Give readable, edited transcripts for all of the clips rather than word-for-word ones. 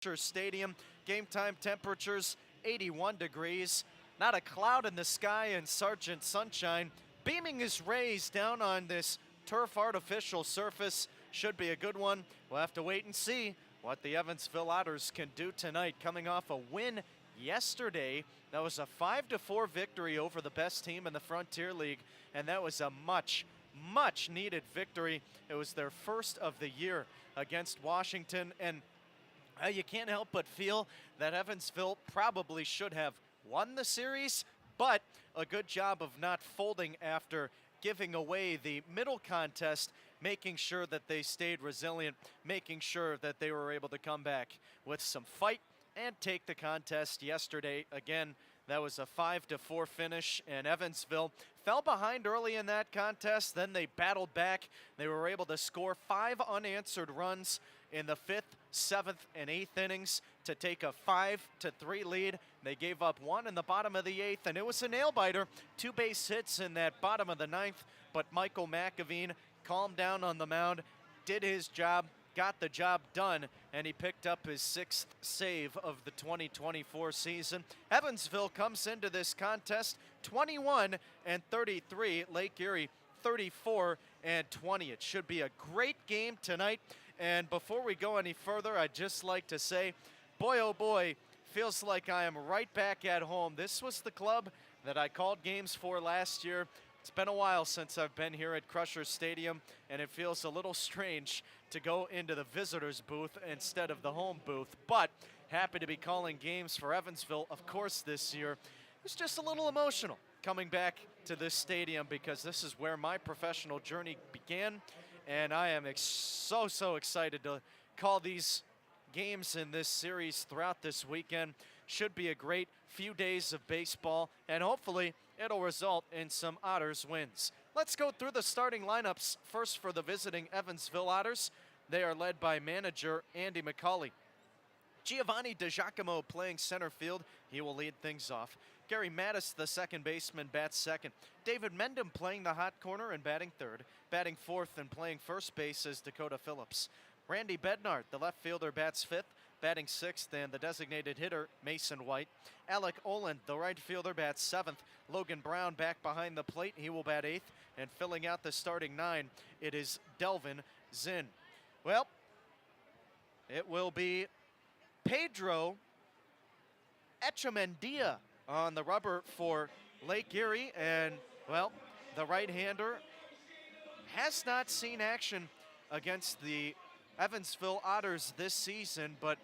Stadium. Game time temperatures 81 degrees. Not a cloud in the sky and Sargent sunshine. Beaming his rays down on this turf artificial surface. Should be a good one. We'll have to wait and see what the Evansville Otters can do tonight, coming off a win yesterday. That was a 5-4 victory over the best team in the Frontier League, and that was a much needed victory. It was their first of the year against Washington, and you can't help but feel that Evansville probably should have won the series, but a good job of not folding after giving away the middle contest, making sure that they stayed resilient, making sure that they were able to come back with some fight and take the contest yesterday. Again, that was a 5-4 finish, and Evansville fell behind early in that contest. Then they battled back. They were able to score 5 unanswered runs in the 5th, 7th, and 8th innings to take a 5-3 lead. They gave up 1 in the bottom of the 8th, and it was a nail-biter. 2 base hits in that bottom of the 9th, but Michael McAveen calmed down on the mound, did his job, got the job done, and he picked up his 6th save of the 2024 season. Evansville comes into this contest 21-33, Lake Erie 34-20. It should be a great game tonight. And before we go any further, I'd just like to say, boy oh boy, feels like I am right back at home. This was the club that I called games for last year. It's been a while since I've been here at Crusher Stadium, and it feels a little strange to go into the visitors booth instead of the home booth, but happy to be calling games for Evansville, of course, this year. It's just a little emotional coming back to this stadium because this is where my professional journey began, and I am so excited to call these games in this series throughout this weekend. Should be a great few days of baseball, and hopefully it'll result in some Otters wins. Let's go through the starting lineups. First for the visiting Evansville Otters. They are led by manager Andy McCauley. Giovanni DiGiacomo playing center field. He will lead things off. Gary Mattis, the second baseman, bats second. David Mendham playing the hot corner and batting third. Batting fourth and playing first base is Dakota Phillips. Randy Bednart, the left fielder, bats fifth. Batting sixth, and the designated hitter, Mason White. Alec Oland, the right fielder, bats seventh. Logan Brown back behind the plate. He will bat eighth. And filling out the starting 9, it is Delvin Zinn. Well, it will be Pedro Echemendia on the rubber for Lake Erie. And, well, the right-hander has not seen action against the Evansville Otters this season, but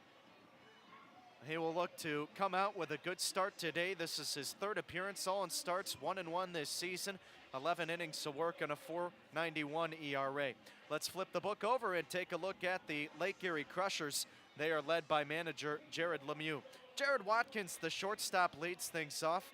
he will look to come out with a good start today. This is his third appearance, all in starts, 1-1 this season, 11 innings to work on a 4.91 ERA. Let's flip the book over and take a look at the Lake Erie Crushers. They are led by manager Jared Lemieux. Jared Watkins, the shortstop, leads things off,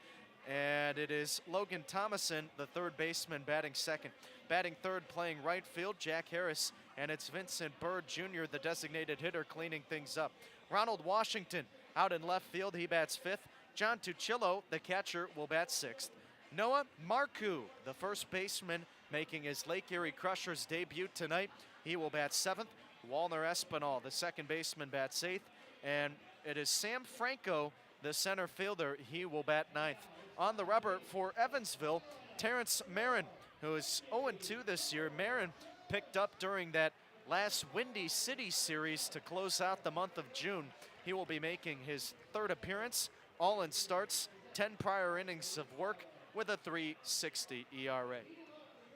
and it is Logan Thomason, the third baseman, batting second. Batting third, playing right field, Jack Harris, and it's Vincent Bird Jr., the designated hitter, cleaning things up. Ronald Washington out in left field, he bats fifth. John Tuccillo, the catcher, will bat sixth. Noah Marcoux, the first baseman, making his Lake Erie Crushers debut tonight, he will bat seventh. Walner Espinal, the second baseman, bats eighth. And it is Sam Franco, the center fielder, he will bat ninth. On the rubber for Evansville, Terrence Marin, who is 0-2 this year. Marin picked up during that last Windy City series to close out the month of June. He will be making his third appearance, all in starts, 10 prior innings of work with a 3.60 ERA.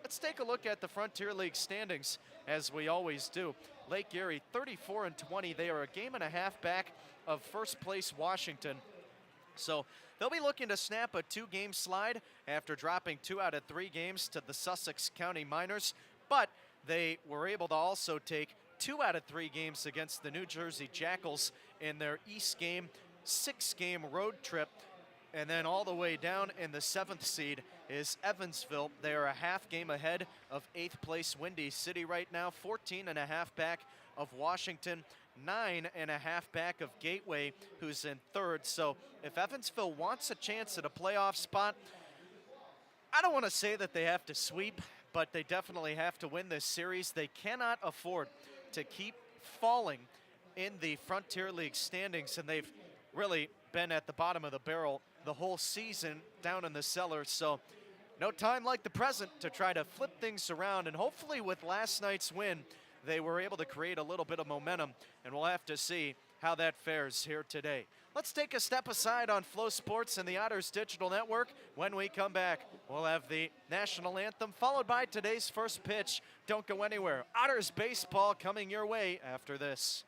Let's take a look at the Frontier League standings, as we always do. Lake Erie 34-20. They are a game and a half back of first place Washington. So they'll be looking to snap a 2-game slide after dropping 2 out of 3 games to the Sussex County Miners. But they were able to also take 2 out of 3 games against the New Jersey Jackals in their East game, 6-game road trip. And then all the way down in the 7th seed is Evansville. They are a half game ahead of 8th place Windy City right now, 14 and a half back of Washington, 9 and a half back of Gateway, who's in third. So if Evansville wants a chance at a playoff spot, I don't want to say that they have to sweep, but they definitely have to win this series. They cannot afford to keep falling in the Frontier League standings, and they've really been at the bottom of the barrel the whole season, down in the cellar. So no time like the present to try to flip things around, and hopefully with last night's win, they were able to create a little bit of momentum, and we'll have to see how that fares here today. Let's take a step aside on Flow Sports and the Otters Digital Network. When we come back, we'll have the national anthem followed by today's first pitch. Don't go anywhere. Otters baseball coming your way after this.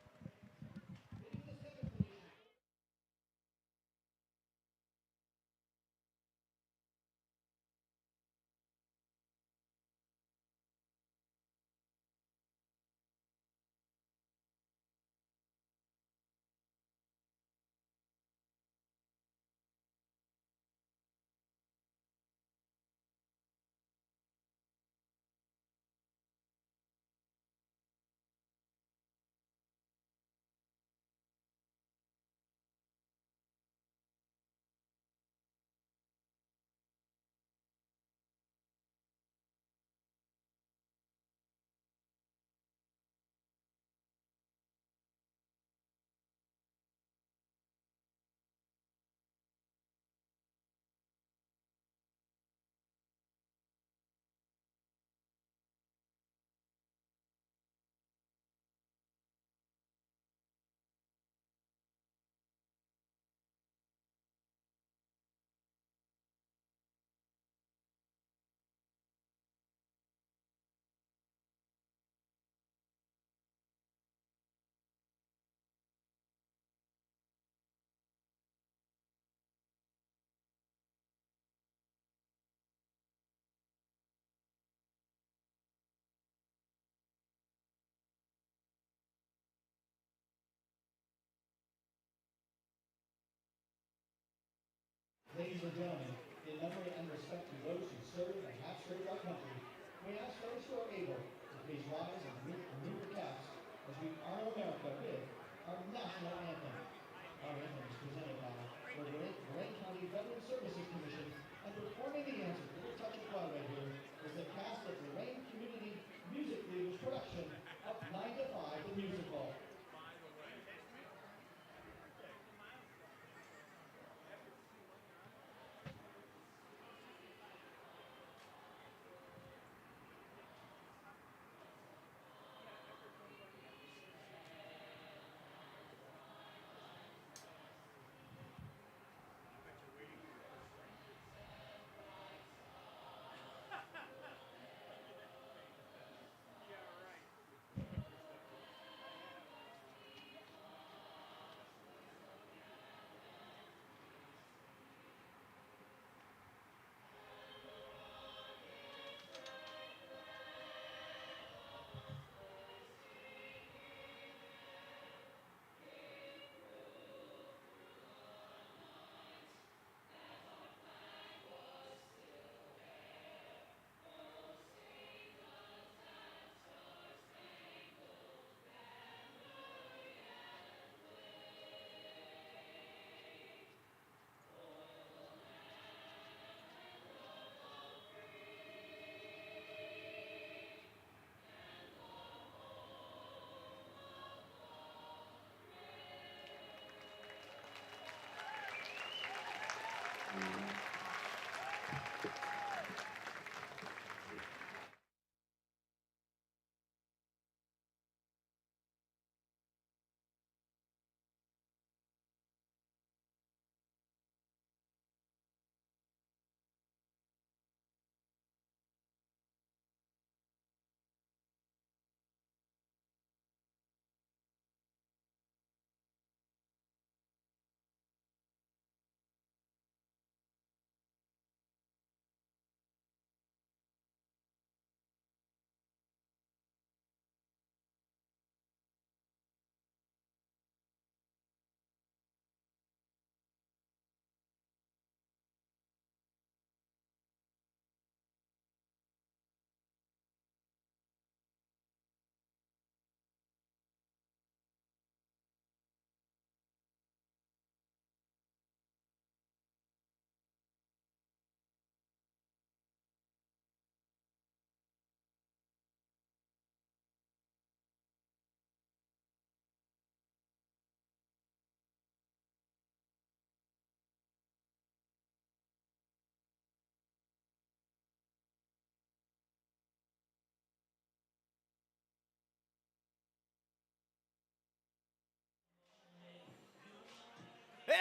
Ladies and gentlemen, in memory and respect to those who served and have served our country, we ask those who are able to please rise and remove the caps as we honor America with our national anthem. Our anthem is presented by the Lorraine County Veteran Services Commission, and performing the answer to the touch of Broadway here is the cast of Lorraine Community Music Theater's production of 9 to 5 the musical.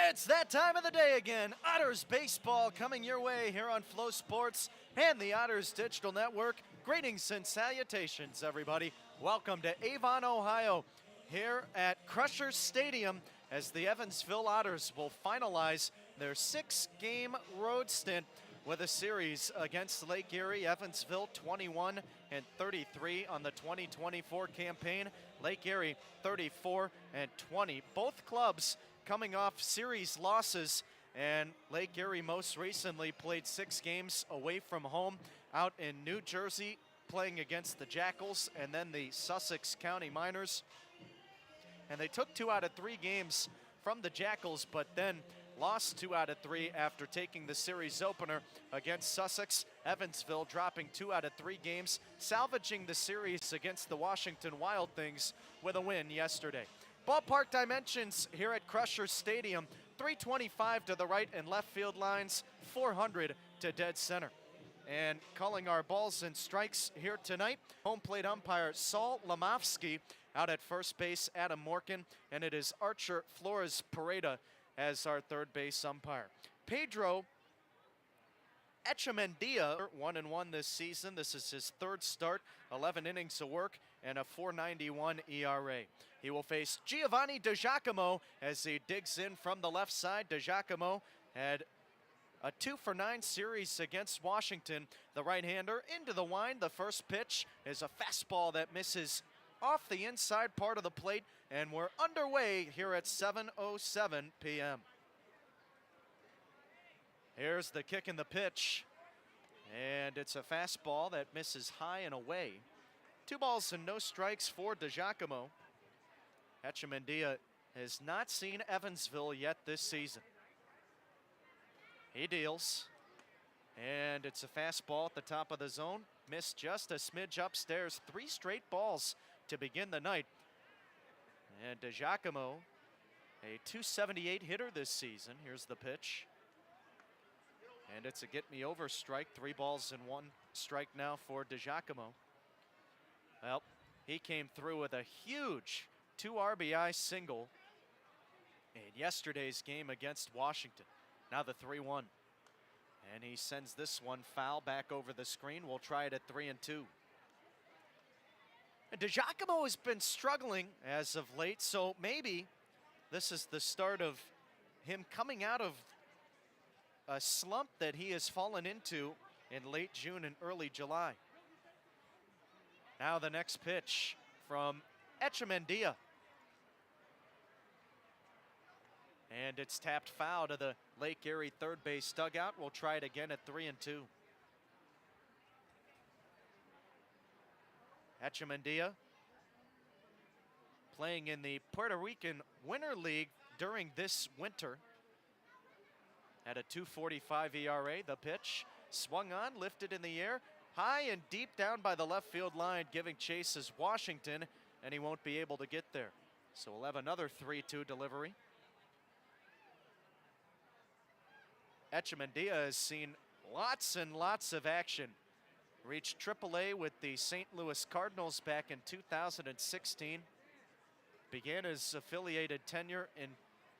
It's that time of the day again. Otters baseball coming your way here on Flow Sports and the Otters Digital Network. Greetings and salutations, everybody. Welcome to Avon, Ohio, here at Crusher Stadium as the Evansville Otters will finalize their 6-game road stint with a series against Lake Erie. Evansville 21-33 on the 2024 campaign. Lake Erie 34-20. Both clubs coming off series losses, and Lake Erie most recently played 6 games away from home out in New Jersey, playing against the Jackals and then the Sussex County Miners. And they took 2 out of 3 games from the Jackals, but then lost 2 out of 3 after taking the series opener against Sussex. Evansville dropping 2 out of 3 games, salvaging the series against the Washington Wild Things with a win yesterday. Ballpark dimensions here at Crusher Stadium: 325 to the right and left field lines, 400 to dead center. And calling our balls and strikes here tonight, home plate umpire Saul Lamofsky. Out at first base, Adam Morkin, and it is Archer Flores Pareda as our third base umpire. Pedro Echemendia, 1-1 this season. This is his 3rd start, 11 innings of work, and a .491 ERA. He will face Giovanni DiGiacomo as he digs in from the left side. DiGiacomo had a 2-for-9 series against Washington. The right-hander into the wind. The first pitch is a fastball that misses off the inside part of the plate, and we're underway here at 7:07 p.m. Here's the kick and the pitch, and it's a fastball that misses high and away. 2 balls and no strikes for DiGiacomo. Echemendia has not seen Evansville yet this season. He deals, and it's a fastball at the top of the zone. Missed just a smidge upstairs. 3 straight balls to begin the night. And DiGiacomo, a .278 hitter this season. Here's the pitch. And it's a get-me-over strike. 3 balls and 1 strike now for DiGiacomo. Well, he came through with a huge 2 RBI single in yesterday's game against Washington. Now the 3-1. And he sends this one foul back over the screen. We'll try it at 3-2. And DiGiacomo has been struggling as of late, so maybe this is the start of him coming out of a slump that he has fallen into in late June and early July. Now the next pitch from Echemendia. And it's tapped foul to the Lake Erie third base dugout. We'll try it again at 3-2. Echemendia playing in the Puerto Rican Winter League during this winter. At a .245 ERA, the pitch swung on, lifted in the air, high and deep down by the left field line, giving chase is Washington, and he won't be able to get there. So we'll have another 3-2 delivery. Echemendia has seen lots and lots of action. Reached AAA with the St. Louis Cardinals back in 2016. Began his affiliated tenure in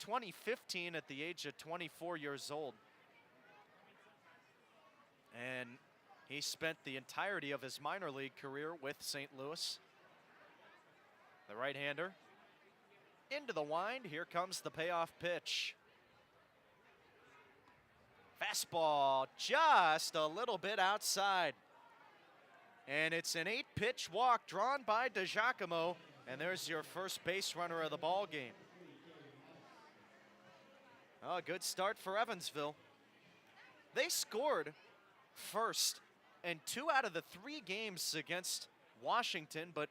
2015 at the age of 24 years old. And he spent the entirety of his minor league career with St. Louis. The right-hander into the wind. Here comes the payoff pitch. Fastball just a little bit outside. And it's an 8-pitch walk drawn by DiGiacomo, and there's your first base runner of the ball game. Oh, a good start for Evansville. They scored first in 2 out of the 3 games against Washington, but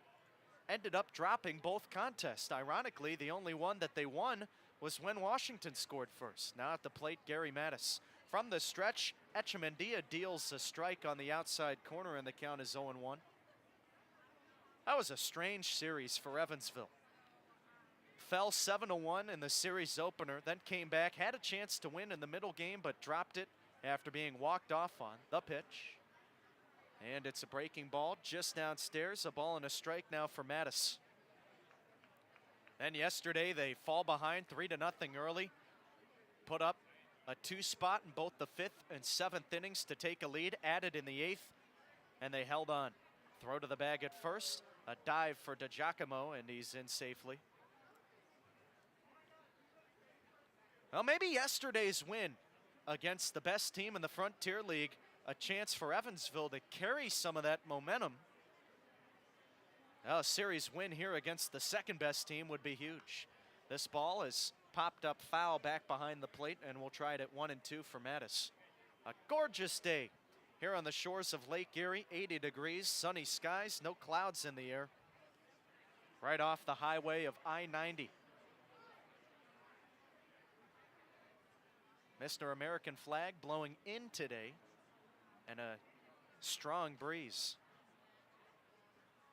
ended up dropping both contests. Ironically, the only one that they won was when Washington scored first. Now at the plate, Gary Mattis. From the stretch, Echemendia deals a strike on the outside corner, and the count is 0-1. That was a strange series for Evansville. Fell 7-1 in the series opener, then came back, had a chance to win in the middle game, but dropped it after being walked off on. The pitch. And it's a breaking ball just downstairs. A ball and a strike now for Mattis. Then yesterday they fall behind 3-0 early. put up a 2-spot in both the 5th and 7th innings to take a lead, added in the 8th, and they held on. Throw to the bag at first, a dive for DiGiacomo, and he's in safely. Well, maybe yesterday's win against the best team in the Frontier League, a chance for Evansville to carry some of that momentum. Well, a series win here against the second best team would be huge. This ball is popped up foul back behind the plate, and we'll try it at 1-2 for Mattis. A gorgeous day here on the shores of Lake Erie, 80 degrees, sunny skies, no clouds in the air. Right off the highway of I-90. Mr. American flag blowing in today, and a strong breeze.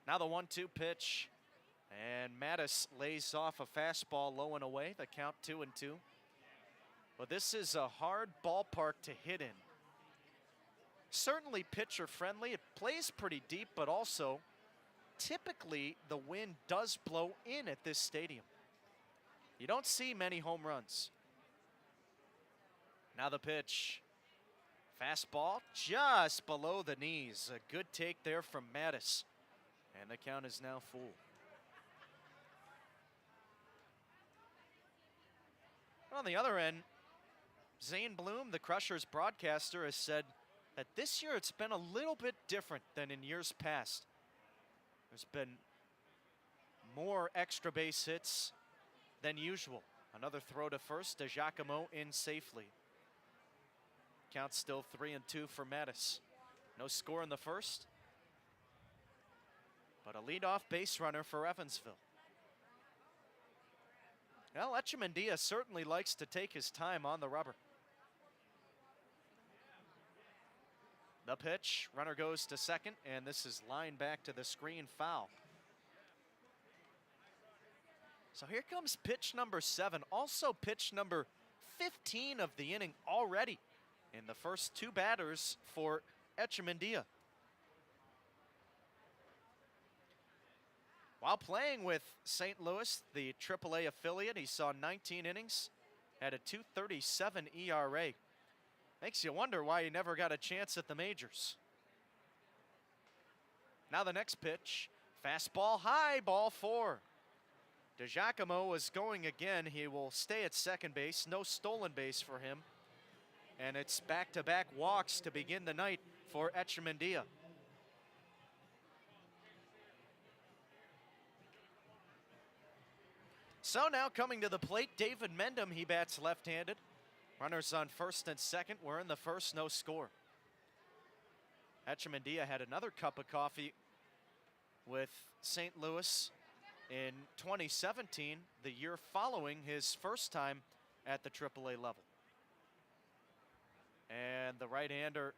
Now the 1-2 pitch, and Mattis lays off a fastball low and away, the count 2-2. But this is a hard ballpark to hit in. Certainly pitcher friendly, it plays pretty deep, but also typically the wind does blow in at this stadium. You don't see many home runs. Now the pitch. Fastball just below the knees. A good take there from Mattis. And the count is now full. On the other end, Zane Bloom, the Crushers broadcaster, has said that this year it's been a little bit different than in years past. There's been more extra base hits than usual. Another throw to first, DiGiacomo in safely. Count still 3-2 for Mattis. No score in the first, but a leadoff base runner for Evansville. Well, Echemendia certainly likes to take his time on the rubber. The pitch, runner goes to second, and this is lined back to the screen, foul. So here comes pitch number 7, also pitch number 15 of the inning already in the first 2 batters for Echemendia. While playing with St. Louis, the AAA affiliate, he saw 19 innings, had a .237 ERA. Makes you wonder why he never got a chance at the majors. Now the next pitch, fastball high, ball 4. DiGiacomo was going again. He will stay at second base, no stolen base for him. And it's back-to-back walks to begin the night for Echemendia. So now coming to the plate, David Mendham, he bats left-handed. Runners on first and second. We're in the first, no score. Echemendia had another cup of coffee with St. Louis in 2017, the year following his first time at the AAA level. And the right-hander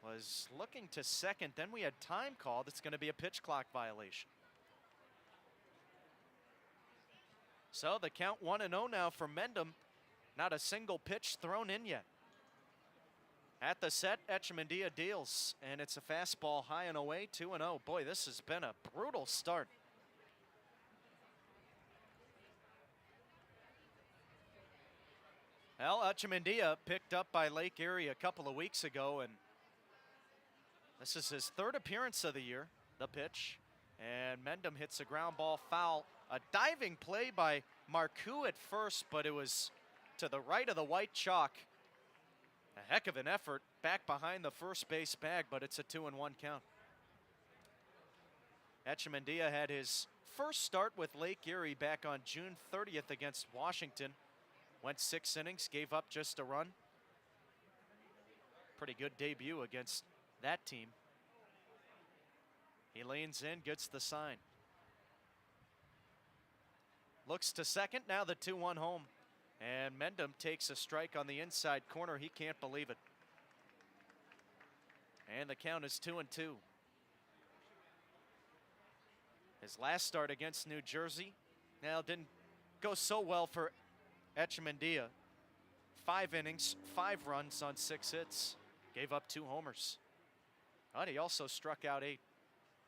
was looking to second. Then we had time called. It's going to be a pitch clock violation. So the count 1-0 now for Mendham. Not a single pitch thrown in yet. At the set, Echemendia deals, and it's a fastball high and away, 2-0. Boy, this has been a brutal start. Well, Echemendia picked up by Lake Erie a couple of weeks ago, and this is his 3rd appearance of the year. The pitch, and Mendham hits a ground ball foul. A diving play by Marcoux at first, but it was to the right of the white chalk. A heck of an effort back behind the first base bag, but it's a 2-1 count. Echemendia had his first start with Lake Erie back on June 30th against Washington. Went 6 innings, gave up just a run. Pretty good debut against that team. He leans in, gets the sign. Looks to second, now the 2-1 home. And Mendham takes a strike on the inside corner. He can't believe it. And the count is 2-2. His last start against New Jersey, now didn't go so well for Echemendia. 5 innings, 5 runs on 6 hits. Gave up 2 homers. But he also struck out 8.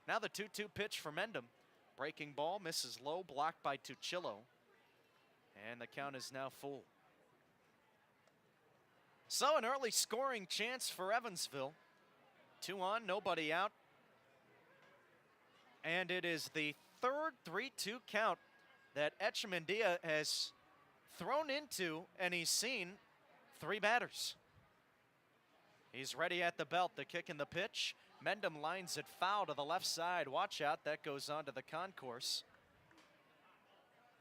Now the 2-2 pitch for Mendham. Breaking ball, misses low, blocked by Tuccillo. And the count is now full. So an early scoring chance for Evansville. 2 on, nobody out. And it is the third 3-2 count that Echemendia has thrown into, and he's seen 3 batters. He's ready at the belt, the kick and the pitch. Mendham lines it foul to the left side. Watch out, that goes on to the concourse.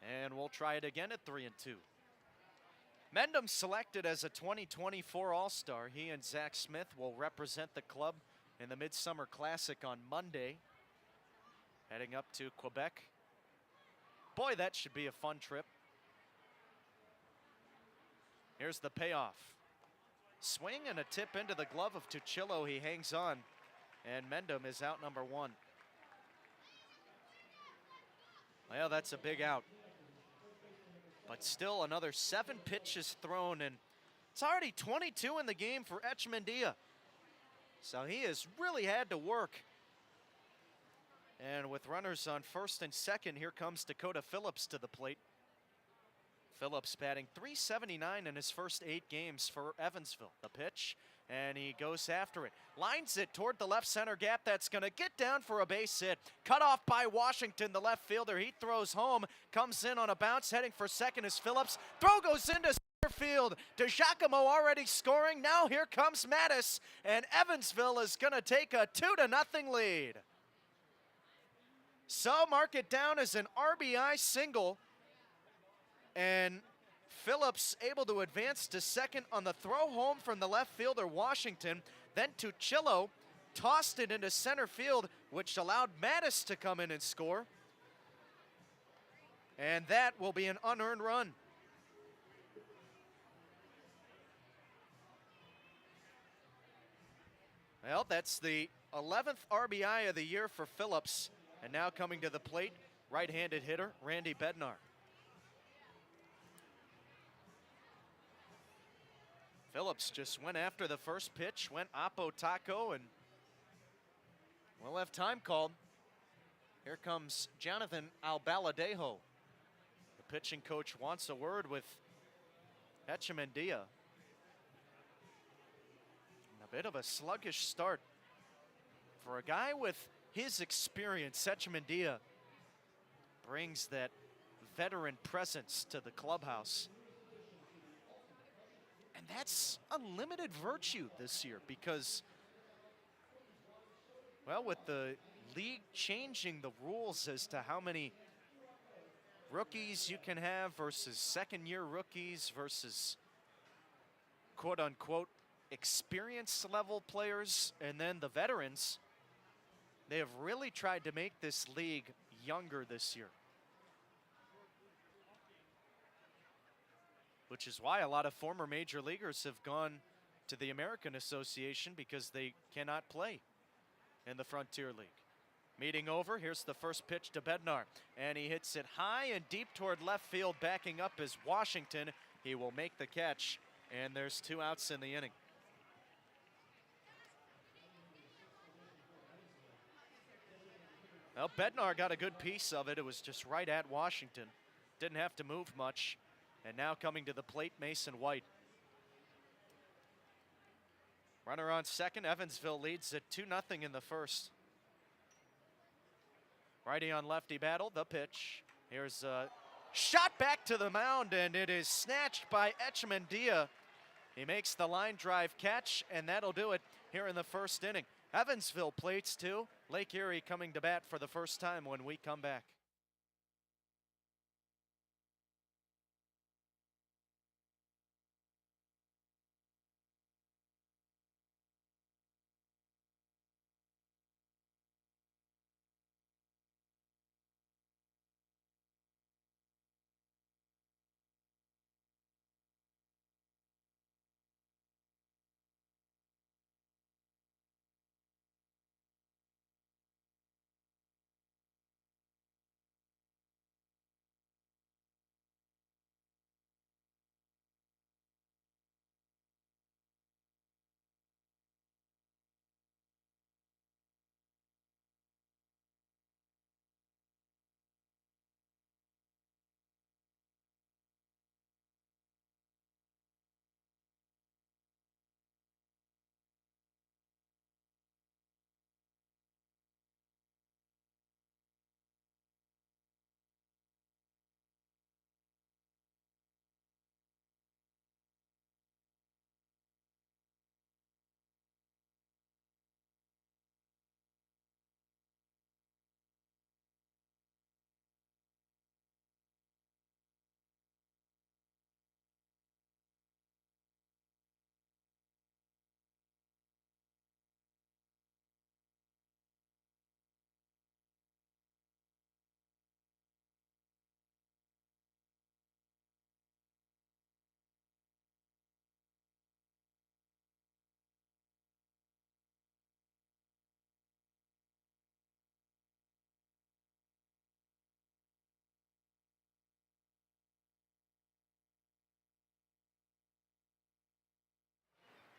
And we'll try it again at 3-2. Mendham selected as a 2024 All-Star. He and Zach Smith will represent the club in the Midsummer Classic on Monday, heading up to Quebec. Boy, that should be a fun trip. Here's the payoff. Swing and a tip into the glove of Tuchillo. He hangs on, and Mendham is out number 1. Well, that's a big out. But still another 7 pitches thrown, and it's already 22 in the game for Echemendia. So he has really had to work. And with runners on first and second, here comes Dakota Phillips to the plate. Phillips batting .379 in his first 8 games for Evansville. The pitch, and he goes after it. Lines it toward the left center gap. That's going to get down for a base hit. Cut off by Washington, the left fielder. He throws home, comes in on a bounce, heading for second is Phillips. Throw goes into center field. DeGiacomo already scoring. Now here comes Mattis, and Evansville is going to take a 2-0 lead. So mark it down as an RBI single. And Phillips able to advance to second on the throw home from the left fielder, Washington. Then Tuchillo tossed it into center field, which allowed Mattis to come in and score. And that will be an unearned run. Well, that's the 11th RBI of the year for Phillips. And now coming to the plate, right-handed hitter, Randy Bednar. Phillips just went after the first pitch, went oppo taco, and we'll have time called. Here comes Jonathan Albaladejo. The pitching coach wants a word with Echemendia. A bit of a sluggish start for a guy with his experience. Echemendia brings that veteran presence to the clubhouse. And that's a limited virtue this year because, well, with the league changing the rules as to how many rookies you can have versus second-year rookies versus quote-unquote experience level players, and then the veterans, they have really tried to make this league younger this year. Which is why a lot of former major leaguers have gone to the American Association because they cannot play in the Frontier League. Meeting over, here's the first pitch to Bednar, and he hits it high and deep toward left field. Backing up is Washington. He will make the catch, and there's 2 outs in the inning. Well, Bednar got a good piece of it. It was just right at Washington. Didn't have to move much. And now coming to the plate, Mason White. Runner on second. Evansville leads at 2-0 in the first. Righty on lefty battle. The pitch. Here's a shot back to the mound, and it is snatched by Echemendia. He makes the line drive catch, and that'll do it here in the first inning. Evansville plates 2. Lake Erie coming to bat for the first time when we come back.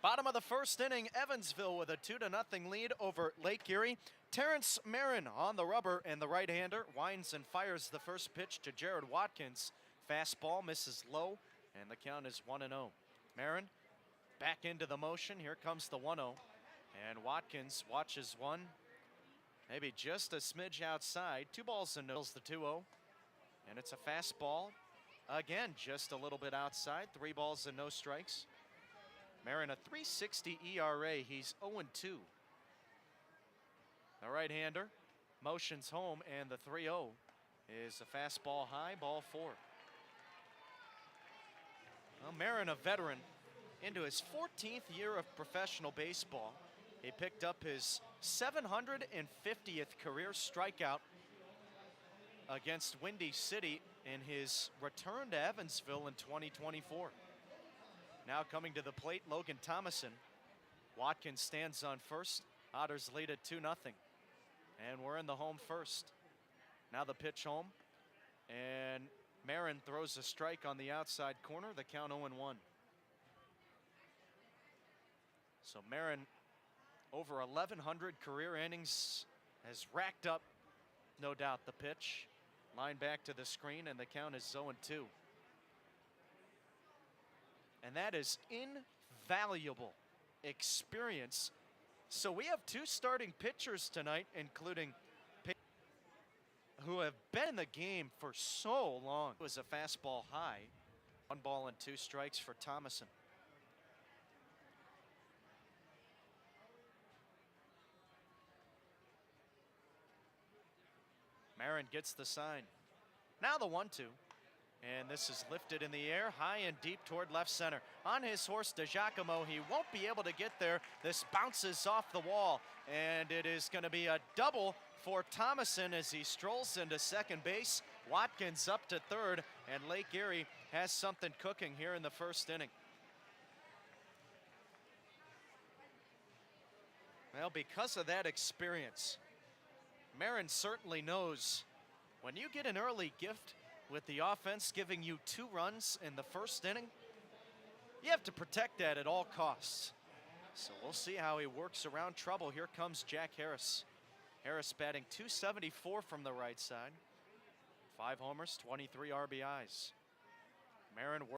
Bottom of the first inning, Evansville with a 2-0 lead over Lake Erie. Terrence Marin on the rubber, and the right-hander winds and fires the first pitch to Jared Watkins. Fastball misses low, and the count is 1-0. Marin back into the motion. Here comes the 1-0, and Watkins watches one, maybe just a smidge outside. 2 balls and no, the 2-0, and it's a fastball. Again, just a little bit outside. 3 balls and no strikes. Marin, a .360 ERA. He's 0-2. The right-hander motions home, and the 3-0 is a fastball high, ball 4. Well, Marin, a veteran, into his 14th year of professional baseball. He picked up his 750th career strikeout against Windy City in his return to Evansville in 2024. Now coming to the plate, Logan Thomason. Watkins stands on first. Otters lead at 2-0. And we're in the home first. Now the pitch home. And Marin throws a strike on the outside corner. The count 0-1. So Marin, over 1,100 career innings, has racked up, no doubt, the pitch. Line back to the screen, and the count is 0-2. And that is invaluable experience. So we have 2 starting pitchers tonight, including who have been in the game for so long. It was a fastball high. 1 ball and 2 strikes for Thomason. Marin gets the sign. Now the 1-2. And this is lifted in the air, high and deep toward left center. On his horse, DeGiacomo, he won't be able to get there. This bounces off the wall, and it is going to be a double for Thomason as he strolls into second base. Watkins up to third, and Lake Erie has something cooking here in the first inning. Well, because of that experience, Marin certainly knows when you get an early gift with the offense giving you 2 runs in the first inning, you have to protect that at all costs. So we'll see how he works around trouble. Here comes Jack Harris. Harris batting .274 from the right side. 5 homers, 23 RBIs.